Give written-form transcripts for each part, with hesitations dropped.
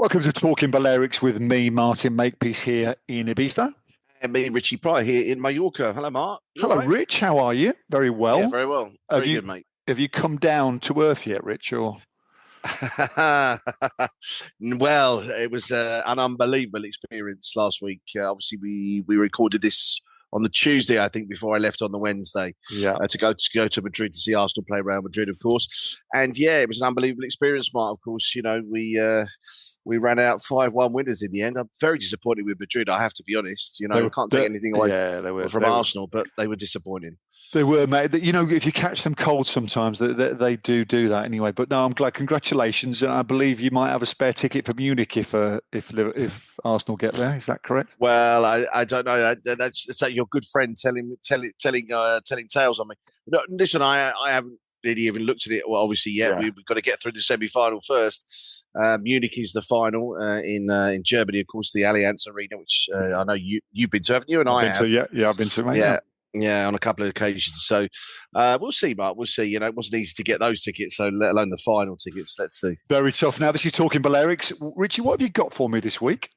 Welcome to Talking Balearics with me, Martin Makepeace, here in Ibiza. And me, Richie Pryor here in Mallorca. Hello, Mark. You Hello, all right? Rich. How are you? Very Yeah, well. very well. Have Very you good, mate. have you come down to earth yet, Rich? Or Well, it was an unbelievable experience last week. Obviously, we recorded this on the Tuesday, I think, before I left on the Wednesday yeah, to go to Madrid to see Arsenal play Real Madrid, of course. And yeah, it was an unbelievable experience, Mark. Of course, we ran out 5-1 winners in the end. I'm very disappointed with Madrid. I have to be honest. they were. Can't take anything away Yeah, they were. from Arsenal, but they were disappointing. They were, mate. If you catch them cold, sometimes they do that anyway. But no, I'm glad. Congratulations, and I believe you might have a spare ticket for Munich if Arsenal get there. Is that correct? Well, I don't know. That's like your good friend telling tales on me. No, listen, I haven't really even looked at it. Well, obviously, yet Yeah. we've got to get through the semi-final first. Munich is the final in Germany, of course, the Allianz Arena, which I know you've been to, haven't you? And I've I been have. to, yeah, I've been to, mate. Yeah. Yeah, on a couple of occasions. So we'll see, Mark. We'll see. It wasn't easy to get those tickets, so let alone the final tickets. Let's see. Very tough. Now, this is Talking Balearics. Richie, what have you got for me this week?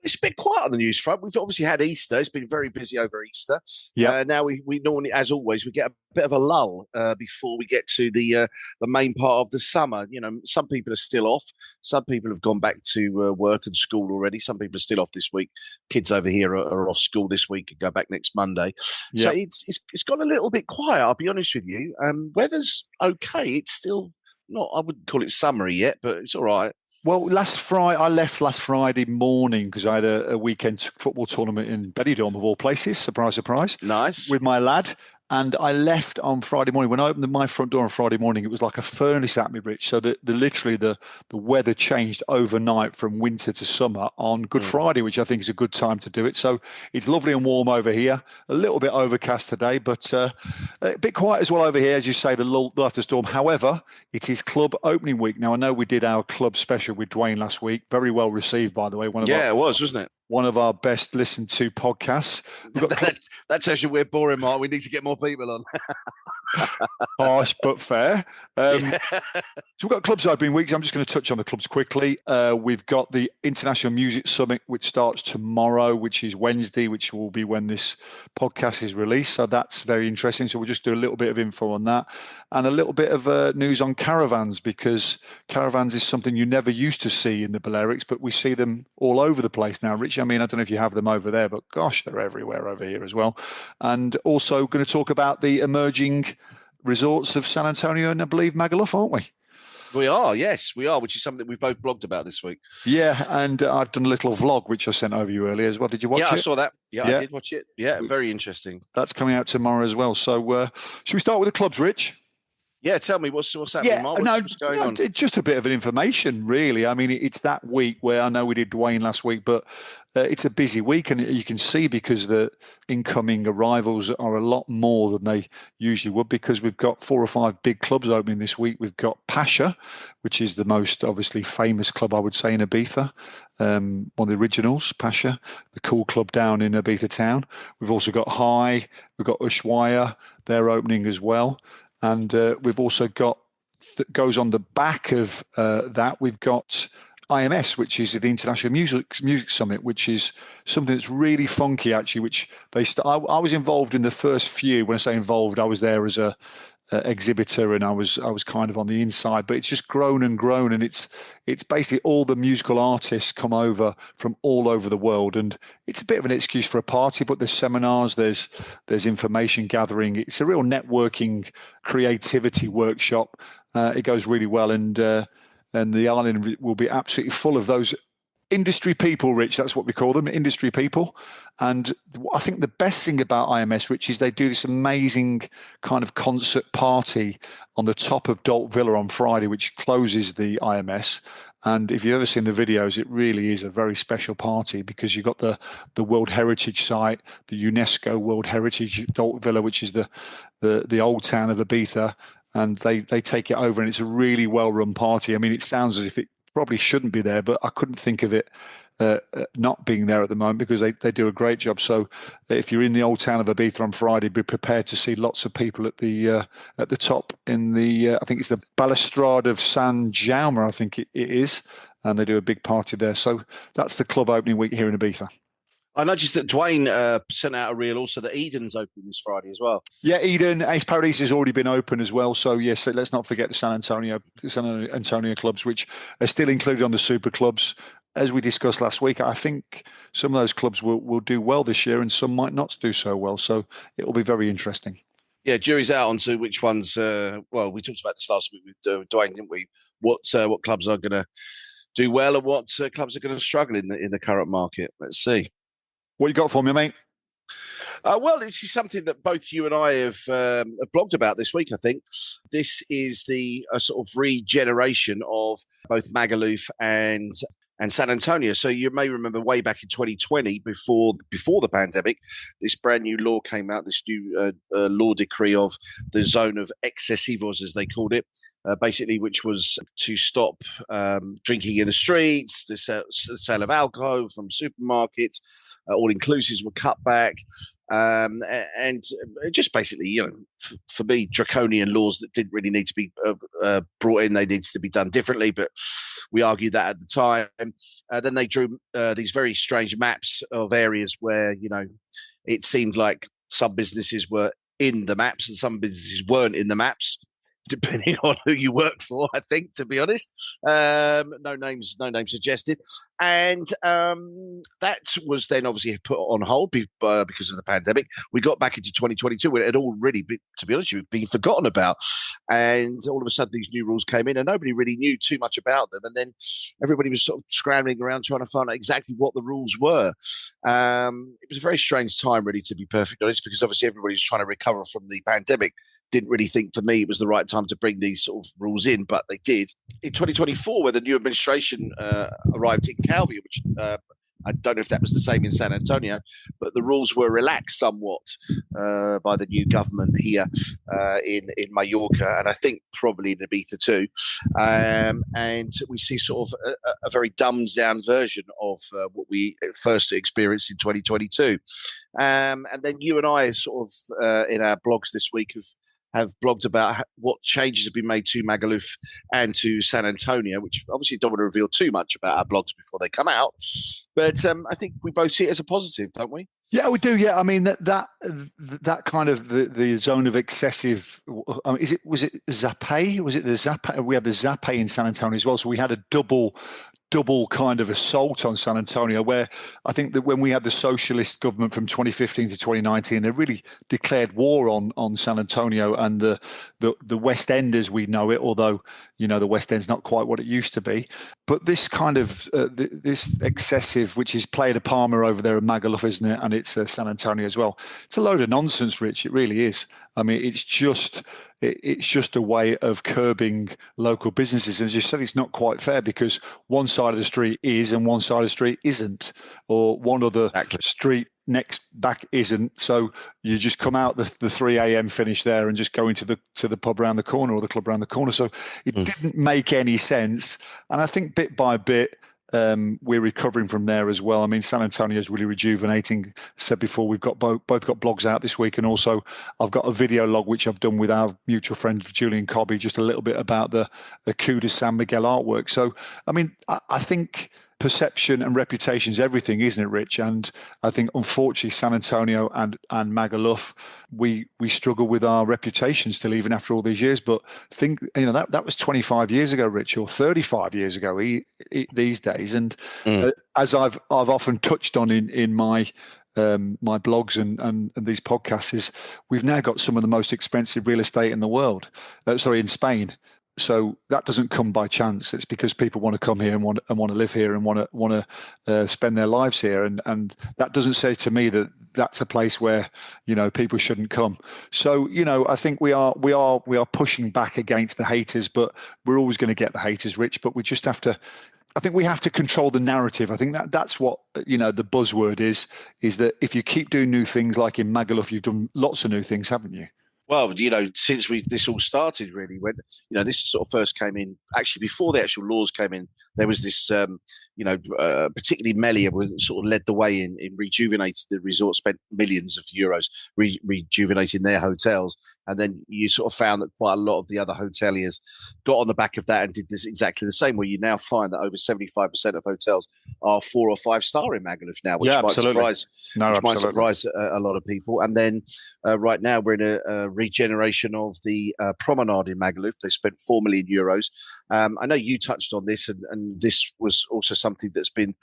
It's a bit quiet on the news front. We've obviously had Easter. It's been very busy over Easter. Yeah. Now we normally, as always, we get a bit of a lull before we get to the main part of the summer. Some people are still off. Some people have gone back to work and school already. Some people are still off this week. Kids over here are off school this week and go back next Monday. Yeah. So it's got a little bit quiet. I'll be honest with you. Weather's okay. It's still not. I wouldn't call it summery yet, but it's all right. Well, I left last Friday morning because I had a weekend football tournament in Benidorm, of all places. Surprise, surprise. Nice. With my lad. And I left on Friday morning. When I opened my front door on Friday morning, it was like a furnace at me, Rich. So literally the weather changed overnight from winter to summer on Good Friday, which I think is a good time to do it. So it's lovely and warm over here. A little bit overcast today, but a bit quiet as well over here, as you say, the after storm. However, it is club opening week. Now, I know we did our club special with Dwayne last week. Very well received, by the way. It was, wasn't it? One of our best listened to podcasts. That's actually we're boring, Mark. We need to get more people on. Harsh but fair. So we've got clubs opening weeks. I'm just going to touch on the clubs quickly. We've got the International Music Summit, which starts tomorrow, which is Wednesday, which will be when this podcast is released. So that's very interesting. So we'll just do a little bit of info on that and a little bit of news on caravans, because caravans is something you never used to see in the Balearics, but we see them all over the place now, Rich. I mean, I don't know if you have them over there, but gosh, they're everywhere over here as well. And also going to talk about the emerging resorts of San Antonio and I believe Magaluf, aren't we? We are, yes, we are, which is something that we've both blogged about this week. Yeah, and I've done a little vlog, which I sent over you earlier as well. Did you watch it? Yeah, I saw that. Yeah, I did watch it. Yeah, very interesting. That's coming out tomorrow as well. So should we start with the clubs, Rich? Yeah, tell me what's happening, Mark? What's going on? Just a bit of an information, really. I mean, it's that week where I know we did Dwayne last week, but it's a busy week, and you can see because the incoming arrivals are a lot more than they usually would, because we've got 4 or 5 big clubs opening this week. We've got Pasha, which is the most obviously famous club, I would say, in Ibiza. One of the originals, Pasha, the cool club down in Ibiza town. We've also got High, we've got Ushuaia, they're opening as well. And we've also got, that goes on the back of that, we've got IMS, which is the International Music Summit, which is something that's really funky, actually, which I was involved in the first few. When I say involved, I was there as a exhibitor, and I was kind of on the inside, but it's just grown and grown, and it's basically all the musical artists come over from all over the world, and it's a bit of an excuse for a party, but there's seminars, there's information gathering. It's a real networking, creativity workshop. It goes really well, and the island will be absolutely full of those industry people, Rich. That's what we call them, industry people. And I think the best thing about IMS, Rich, is they do this amazing kind of concert party on the top of Dolt Villa on Friday, which closes the IMS. And if you've ever seen the videos, it really is a very special party, because you've got the World Heritage Site, the UNESCO World Heritage Dolt Villa, which is the old town of Ibiza, and they take it over, and it's a really well-run party. I mean, it sounds as if it probably shouldn't be there, but I couldn't think of it not being there at the moment because they do a great job. So if you're in the old town of Ibiza on Friday, be prepared to see lots of people at the top in the I think it's the Balustrade of San Jaume, I think it is, and they do a big party there. So that's the club opening week here in Ibiza. I noticed that Dwayne sent out a reel also that Eden's open this Friday as well. Yeah, Eden, Ace Paradise has already been open as well. So yes, let's not forget the San Antonio clubs, which are still included on the super clubs. As we discussed last week, I think some of those clubs will do well this year and some might not do so well. So it will be very interesting. Yeah, jury's out on to which ones. Well, we talked about this last week with Dwayne, didn't we? What clubs are going to do well and what clubs are going to struggle in the current market? Let's see. What you got for me, mate? Well, this is something that both you and I have blogged about this week, I think. This is the sort of regeneration of both Magaluf and San Antonio. So you may remember way back in 2020, before the pandemic, this brand new law came out, this new law decree of the zone of excessivos, as they called it, basically, which was to stop drinking in the streets, the sale of alcohol from supermarkets, all inclusives were cut back. And just basically, for me, draconian laws that didn't really need to be brought in. They needed to be done differently, but we argued that at the time. Then they drew these very strange maps of areas where, it seemed like some businesses were in the maps and some businesses weren't in the maps, depending on who you work for, I think, to be honest. No names suggested. And that was then obviously put on hold because of the pandemic. We got back into 2022 when it had already been, to be honest with you, been forgotten about. And all of a sudden these new rules came in and nobody really knew too much about them. And then everybody was sort of scrambling around trying to find out exactly what the rules were. It was a very strange time, really, to be perfectly honest, because obviously everybody was trying to recover from the pandemic. Didn't really think for me it was the right time to bring these sort of rules in, but they did. In 2024, where the new administration arrived in Calvi, which I don't know if that was the same in San Antonio, but the rules were relaxed somewhat by the new government here in Mallorca, and I think probably in Ibiza too. And we see sort of a very dumbed down version of what we first experienced in 2022. And then you and I sort of in our blogs this week have blogged about what changes have been made to Magaluf and to San Antonio, which obviously don't want to reveal too much about our blogs before they come out. But I think we both see it as a positive, don't we? Yeah, we do. Yeah, I mean that kind of the zone of excessive. Was it Zape? Was it the Zape? We had the Zape in San Antonio as well. So we had a double kind of assault on San Antonio, where I think that when we had the socialist government from 2015 to 2019, they really declared war on San Antonio and the West End as we know it, although, the West End's not quite what it used to be. But this kind of, this excessive, which is Playa de Palma over there in Magaluf, isn't it? And it's San Antonio as well. It's a load of nonsense, Rich. It really is. I mean, it's just a way of curbing local businesses. And as you said, it's not quite fair because one side of the street is and one side of the street isn't, or one other street next back isn't. So you just come out the 3 a.m. finish there and just go into the pub around the corner or the club around the corner. So it didn't make any sense. And I think bit by bit, we're recovering from there as well. I mean, San Antonio is really rejuvenating. I said before, we've got both got blogs out this week, and also I've got a video log which I've done with our mutual friend Julian Cobby, just a little bit about the Coup de San Miguel artwork. So, I mean, I think perception and reputation is everything, isn't it, Rich? And I think, unfortunately, San Antonio and Magaluf, we struggle with our reputation still, even after all these years. But think, that was 25 years ago, Rich, or 35 years ago these days. And as I've often touched on in my my blogs and these podcasts, is we've now got some of the most expensive real estate in the world. In Spain. So that doesn't come by chance. It's because people want to come here and want to live here and want to spend their lives here. And that doesn't say to me that that's a place where people shouldn't come. So I think we are pushing back against the haters, but we're always going to get the haters, Rich. But we just have to. I think we have to control the narrative. I think that's what the buzzword is that if you keep doing new things, like in Magaluf, you've done lots of new things, haven't you? Well, since this all started, really, when this sort of first came in, actually before the actual laws came in, there was this, particularly Melia was sort of led the way in rejuvenating the resort, spent millions of euros rejuvenating their hotels, and then you sort of found that quite a lot of the other hoteliers got on the back of that and did this exactly the same. Where you now find that over 75% of hotels are 4 or 5 star in Magaluf now, which Yeah, might absolutely. surprise, No, absolutely. a lot of people. And then right now we're in a regeneration of the promenade in Magaluf. They spent 4 million euros. I know you touched on this, and this was also something that's been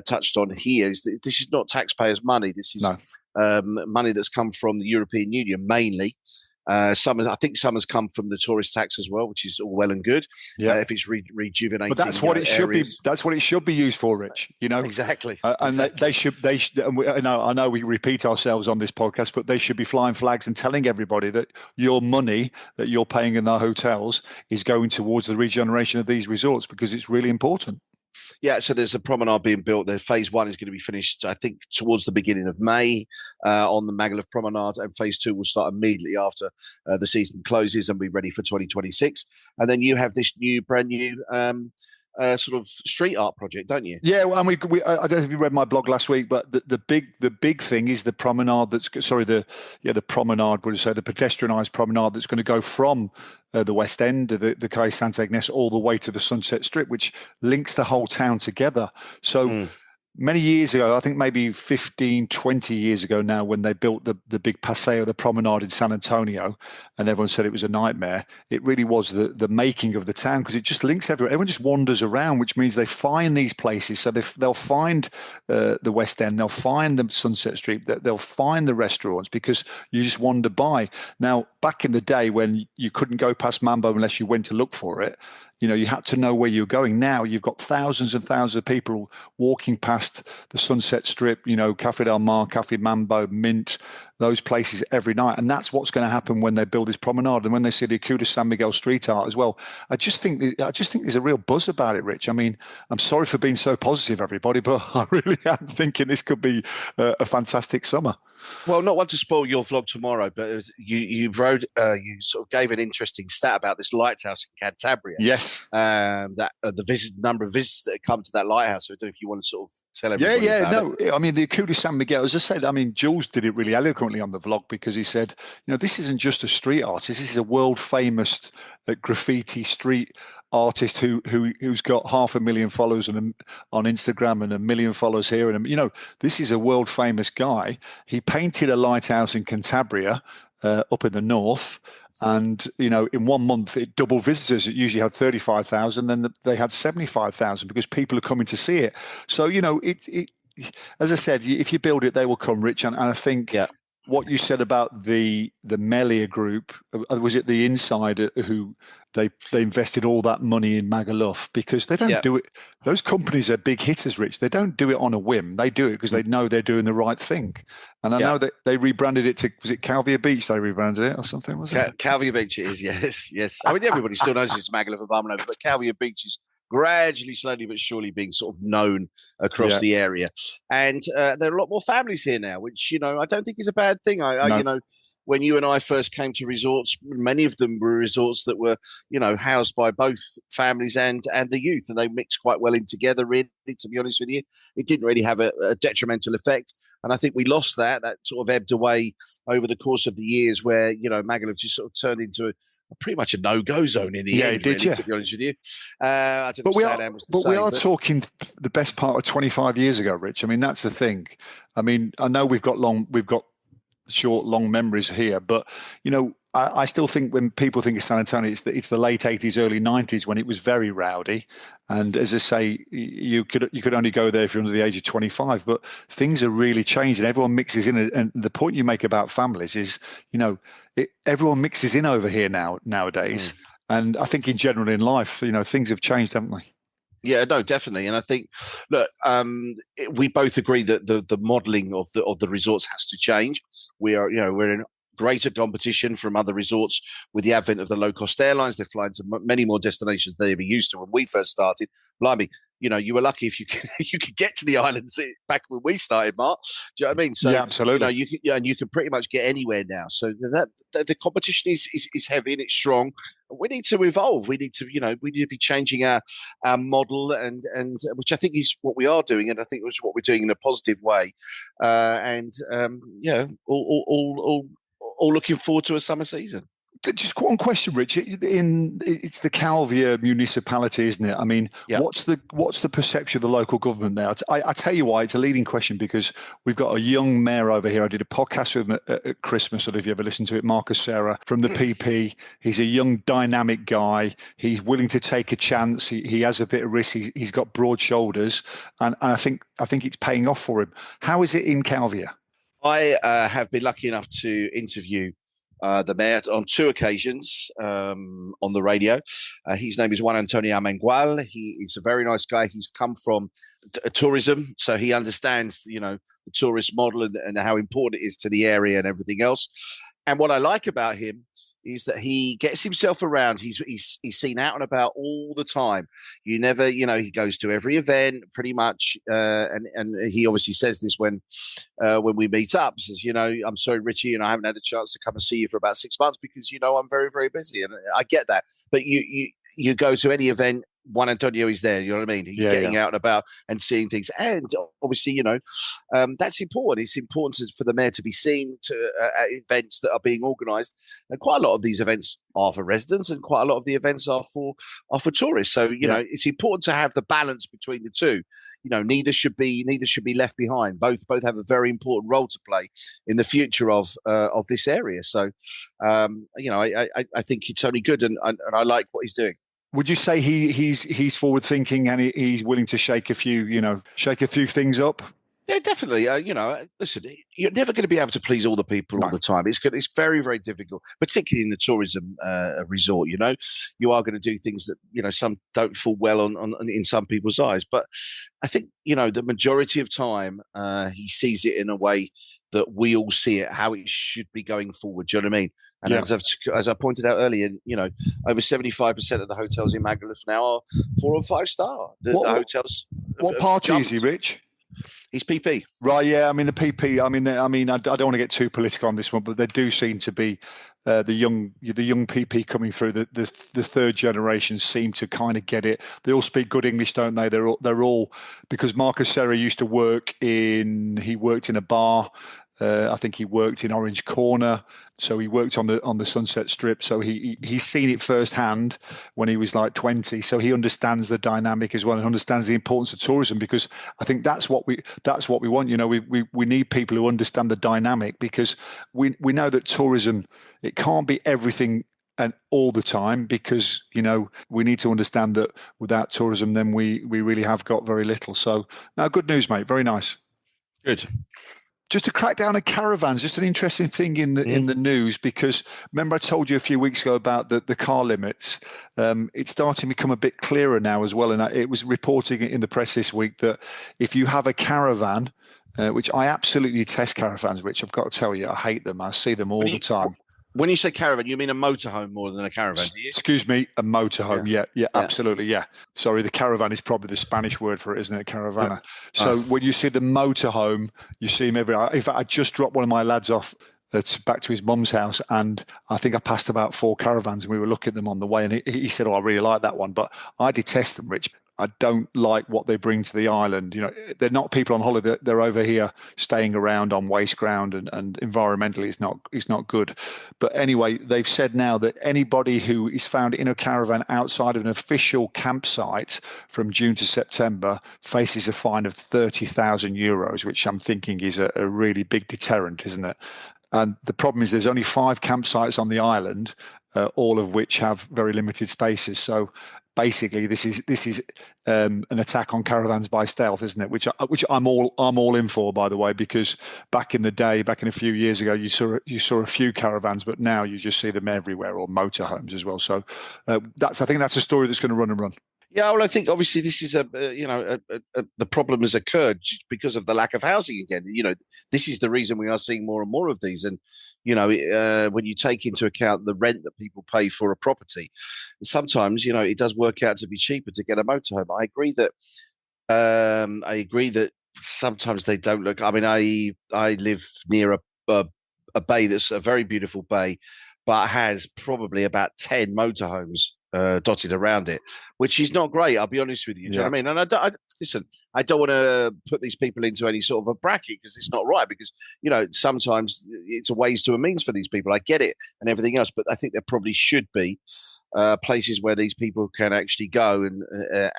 touched on here. This is not taxpayers' money. This is money that's come from the European Union mainly. I think some has come from the tourist tax as well, which is all well and good. Yeah, if it's rejuvenating, but that's what it should be. areas. That's what it should be used for, Rich. Exactly. And exactly. they should. And I know we repeat ourselves on this podcast, but they should be flying flags and telling everybody that your money that you're paying in the hotels is going towards the regeneration of these resorts, because it's really important. Yeah, so there's a promenade being built there. Phase 1 is going to be finished, I think, towards the beginning of May on the Magaluf Promenade, and phase 2 will start immediately after the season closes and be ready for 2026. And then you have this brand new sort of street art project, don't you? Yeah, well, and I don't know if you read my blog last week, but the big thing is the promenade. The promenade. Would you say the pedestrianised promenade that's going to go from the west end of the Calle Santa Ignace all the way to the Sunset Strip, which links the whole town together. So many years ago, I think maybe 15, 20 years ago now, when they built the big Paseo, the promenade in San Antonio, and everyone said it was a nightmare, it really was the making of the town, because it just links everyone. Everyone just wanders around, which means they find these places. So they'll find the West End, they'll find the Sunset Strip, they'll find the restaurants, because you just wander by. Now, back in the day when you couldn't go past Mambo unless you went to look for it, you had to know where you're going. Now you've got thousands and thousands of people walking past the Sunset Strip, Cafe Del Mar, Cafe Mambo, Mint, those places every night. And that's what's going to happen when they build this promenade and when they see the Acuda San Miguel street art as well. I just think there's a real buzz about it, Rich. I mean, I'm sorry for being so positive, everybody, but I really am thinking this could be a fantastic summer. Well, not one to spoil your vlog tomorrow, but you sort of gave an interesting stat about this lighthouse in Cantabria. Yes. That the number of visitors that come to that lighthouse. So I don't know if you want to sort of tell everybody about it. I mean, the Acuda San Miguel, as I said, I mean, Jules did it really eloquently on the vlog, because he said, this isn't just a street artist. This is a world famous graffiti street artist who's got 500,000 followers on Instagram and 1 million followers here. And, this is a world famous guy. He painted a lighthouse in Cantabria up in the north. And, in 1 month, it doubled visitors. It usually had 35,000. Then they had 75,000 because people are coming to see it. So, as I said, if you build it, they will come, Rich. And I think what you said about the Melia group, was it the Insider who they invested all that money in Magaluf, because they don't do it. Those companies are big hitters, Rich. They don't do it on a whim. They do it because they know they're doing the right thing. And I know that they rebranded it to, was it Calvia Beach? They rebranded it or something, was it? Calvia Beach it is, yes. I mean, everybody still knows it's Magaluf and Barmanova, but Calvia Beach is gradually, slowly but surely being sort of known across the area. And there are a lot more families here now, which, I don't think is a bad thing. When you and I first came to resorts, many of them were resorts that were, housed by both families and the youth, and they mixed quite well in together, really, to be honest with you. It didn't really have a detrimental effect. And I think we lost that sort of ebbed away over the course of the years where, Magaluf just sort of turned into pretty much a no-go zone in the end, to be honest with you. I don't know we are talking the best part of 25 years ago, Rich. I mean, that's the thing. I mean, I know we've got short, long memories here, but I still think when people think of San Antonio, it's the late 80s, early 90s when it was very rowdy. And as I say, you could only go there if you're under the age of 25. But things are really changed, and everyone mixes in. And the point you make about families is, everyone mixes in over here nowadays. And I think in general in life, things have changed, haven't they? Yeah, no, definitely. And I think, look, we both agree that the modelling of the resorts has to change. We're in greater competition from other resorts with the advent of the low-cost airlines. They're flying to many more destinations than they ever used to when we first started. Blimey, you were lucky if you could, you could get to the islands back when we started, Mark. Do you know what I mean? So Yeah, absolutely. you can pretty much get anywhere now. So that the competition is heavy and it's strong. We need to evolve. We need to be changing our model and which I think is what we are doing, and I think it was what we're doing in a positive way. All looking forward to a summer season. Just one question, Rich. It's the Calvia municipality, isn't it? I mean, Yeah. what's the perception of the local government now? I tell you why, it's a leading question because we've got a young mayor over here. I did a podcast with him at Christmas, if you ever listened to it, Marcus Serra from the PP. He's a young, dynamic guy. He's willing to take a chance. He has a bit of risk. He's got broad shoulders, and I think it's paying off for him. How is it in Calvia? I have been lucky enough to interview the mayor on 2 occasions on the radio. His name is Juan Antonio Amengual. He is a very nice guy. He's come from tourism, so he understands, the tourist model and how important it is to the area and everything else. And what I like about him is that he gets himself around. He's seen out and about all the time. You never, he goes to every event pretty much. And he obviously says this when we meet up. He says, I'm sorry, Richie, and I haven't had the chance to come and see you for about 6 months because, I'm very, very busy. And I get that. But you go to any event, Juan Antonio is there. You know what I mean? He's getting out and about and seeing things. And obviously, that's important. It's important for the mayor to be seen at events that are being organised. And quite a lot of these events are for residents, and quite a lot of the events are for tourists. So it's important to have the balance between the two. Neither should be left behind. Both have a very important role to play in the future of this area. So I think it's only good, and I like what he's doing. Would you say he's forward thinking and he's willing to shake a few things up? Yeah, definitely. Listen, you're never going to be able to please all the people all the time. It's very, very difficult, particularly in the tourism resort. You are going to do things that some don't fall well on in some people's eyes. But I think the majority of time he sees it in a way that we all see it, how it should be going forward. Do you know what I mean? And as I pointed out earlier, over 75% of the hotels in Magaluf now are 4 or 5 star. The hotels. What party is he, Rich? He's PP. Right, yeah. I mean, the PP. I don't want to get too political on this one, but there do seem to be the young PP coming through. The third generation seem to kind of get it. They all speak good English, don't they? They're all because Marcus Serra used to work in a bar. I think he worked in Orange Corner, so he worked on the Sunset Strip. So he's seen it firsthand when he was like 20. So he understands the dynamic as well and understands the importance of tourism, because I think that's what we want. We need people who understand the dynamic, because we know that tourism, it can't be everything and all the time, because we need to understand that without tourism, then we really have got very little. So now, good news, mate. Very nice. Good. Just to crack down on caravans, just an interesting thing in the news, because remember I told you a few weeks ago about the car limits. It's starting to become a bit clearer now as well, and it was reporting in the press this week that if you have a caravan, which I absolutely detest caravans, which I've got to tell you, I hate them. I see them all the time. When you say caravan, you mean a motorhome more than a caravan, do you? Excuse me, a motorhome. Yeah, absolutely. Yeah. Sorry, the caravan is probably the Spanish word for it, isn't it? Caravana. Yeah. So when you see the motorhome, you see them everywhere. In fact, I just dropped one of my lads off back to his mum's house, and I think I passed about 4 caravans, and we were looking at them on the way, and he said, I really like that one, but I detest them, Rich. I don't like what they bring to the island. They're not people on holiday. They're over here staying around on waste ground, and environmentally it's not good. But anyway, they've said now that anybody who is found in a caravan outside of an official campsite from June to September faces a fine of €30,000, which I'm thinking is a really big deterrent, isn't it? And the problem is there's only 5 campsites on the island, all of which have very limited spaces. So basically, this is an attack on caravans by stealth, isn't it? Which I'm all in for, by the way, because back in a few years ago, you saw a few caravans, but now you just see them everywhere, or motorhomes as well. So I think that's a story that's going to run and run. Yeah, well, I think obviously this is the problem has occurred because of the lack of housing again. This is the reason we are seeing more and more of these. And when you take into account the rent that people pay for a property, sometimes it does work out to be cheaper to get a motorhome. I agree that sometimes they don't look. I mean, I live near a bay that's a very beautiful bay, but has probably about 10 motorhomes dotted around it, which is not great. I'll be honest with you. Do you know what I mean? And listen, I don't want to put these people into any sort of a bracket because it's not right. Because sometimes it's a ways to a means for these people. I get it and everything else, but I think there probably should be places where these people can actually go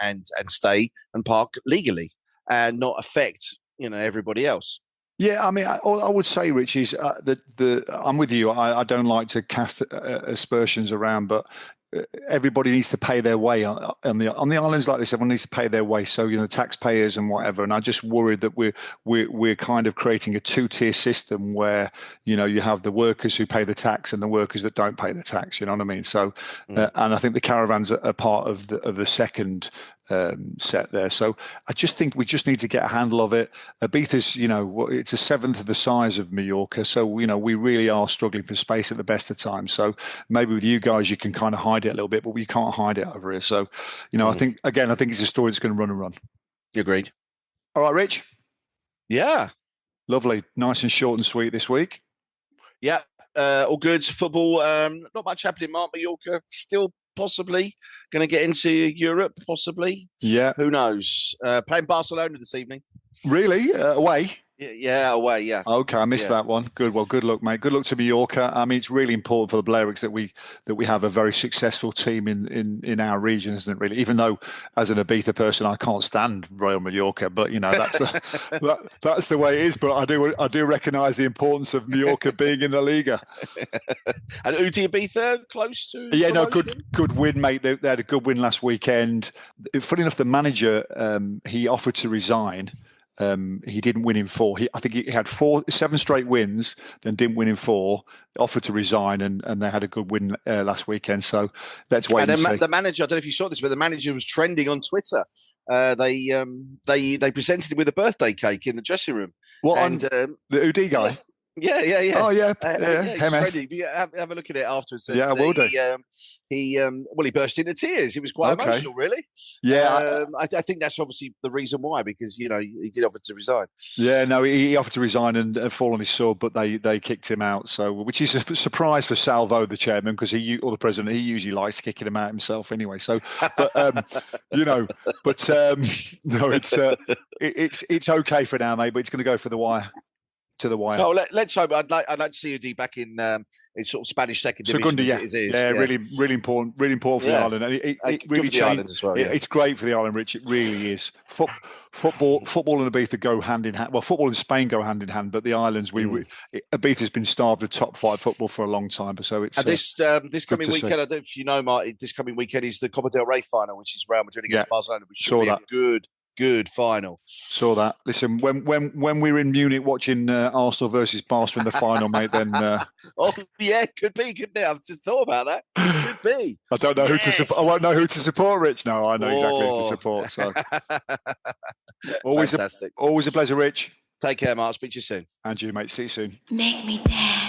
and stay and park legally and not affect everybody else. Yeah, I mean, all I would say, Rich, is that I'm with you. I don't like to cast aspersions around, but everybody needs to pay their way on the islands like this. Everyone needs to pay their way. So taxpayers and whatever. And I just worried that we're kind of creating a two-tier system where you have the workers who pay the tax and the workers that don't pay the tax. You know what I mean? So, and I think the caravans are part of the second set there. So I just think we just need to get a handle of it. Ibiza's, it's a seventh of the size of Mallorca. So, we really are struggling for space at the best of times. So maybe with you guys, you can kind of hide it a little bit, but we can't hide it over here. So, I think it's a story that's going to run and run. Agreed. All right, Rich. Yeah. Lovely. Nice and short and sweet this week. Yeah. All good. Football. Not much happening. Mallorca still possibly going to get into Europe, possibly. Yeah. Who knows? Playing Barcelona this evening. Really? Away? Yeah, away, yeah. Okay, I missed that one. Good. Well, good luck, mate. Good luck to Mallorca. I mean, it's really important for the Balearics that we have a very successful team in our region, isn't it? Really, even though as an Ibiza person, I can't stand Royal Mallorca, but that's that's the way it is. But I do recognise the importance of Mallorca being in the Liga. And Udi Ibiza close to good win, mate. They had a good win last weekend. Funny enough, the manager he offered to resign. He didn't win in 4. I think he had 7 straight wins, then didn't win in 4. Offered to resign, and they had a good win last weekend. So let's wait and see. The manager, I don't know if you saw this, but the manager was trending on Twitter. They presented him with a birthday cake in the dressing room. What? And the UD guy? Yeah. Oh yeah, have a look at it afterwards. Yeah, I will do. He burst into tears. He was quite emotional, really. Yeah, I think that's obviously the reason why, because he did offer to resign. Yeah, no, he offered to resign and fall on his sword, but they kicked him out. So, which is a surprise for Salvo, the chairman, because or the president, he usually likes kicking him out himself anyway. So, but no, it's okay for now, mate. But it's going to go for the wire. To the wire. Oh, let's hope. I'd like to see UD back in sort of Spanish second division. Yeah, really important for the island. And it really changed as well. It's great for the island, Rich. It really is. Football and Ibiza go hand in hand. Well, football and Spain go hand in hand, but the islands, Ibiza's been starved of top flight football for a long time. So it's this coming weekend. I don't know if you know, Marty. This coming weekend is the Copa del Rey final, which is Real Madrid against Barcelona, which should be a good final. Saw that. Listen, when we're in Munich watching Arsenal versus Barca in the final, mate, then oh yeah, could be, couldn't it? I've just thought about that. Could be. I don't know who to support. I won't know who to support, Rich. No, I know exactly who to support. So always a pleasure, Rich. Take care, Mark. Speak to you soon. And you, mate. See you soon. Make me dance.